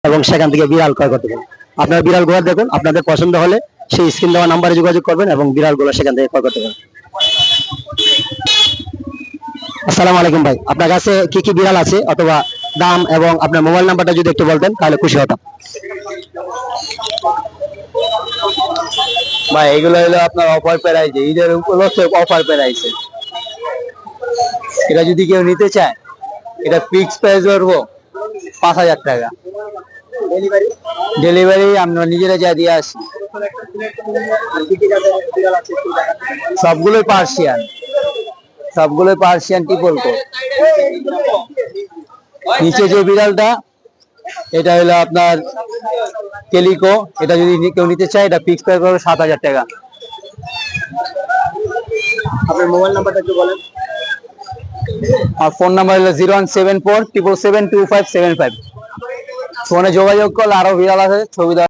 এবং সেখান থেকে বিড়াল ক্রয় করতে পারেন। আপনারা বিড়াল গুলো দেখুন, আপনাদের পছন্দ হলে সেই স্ক্রিন দেওয়া নাম্বারে যোগাযোগ করবেন এবং বিড়াল গুলো সেখান থেকে ক্রয় করতে পারেন। আসসালামু আলাইকুম ভাই, আপনার কাছে কি কি বিড়াল আছে অথবা দাম এবং আপনার মোবাইল নাম্বারটা যদি একটু বলতেন তাহলে খুশি হতাম। ভাই এগুলো হলো আপনার অফার প্রাইজে, ঈদের উপলক্ষে অফার প্রাইজে। এটা যদি কেউ নিতে চায়, এটা ফিক্স প্রাইস ধরবো 5,000 টাকা। ডেলিভারি আমরা নিজেরা যা দিয়ে আসি। সবগুলোই পার্সিয়ান, সবগুলোই পার্সিয়ান ট্রিপল কোট। নিচে যে বিড়ালটা, এটা হলো আপনার কেলিকো। এটা যদি কেউ নিতে চায়, এটা ফিক্স প্রাইস হবে 7,000 টাকা। আপনার মোবাইল নাম্বারটা একটু বলেন। আর ফোন নাম্বার হলো 0174 777 2575। ফোনে যোগাযোগ করলে আরো বিড়াল আছে, ছবি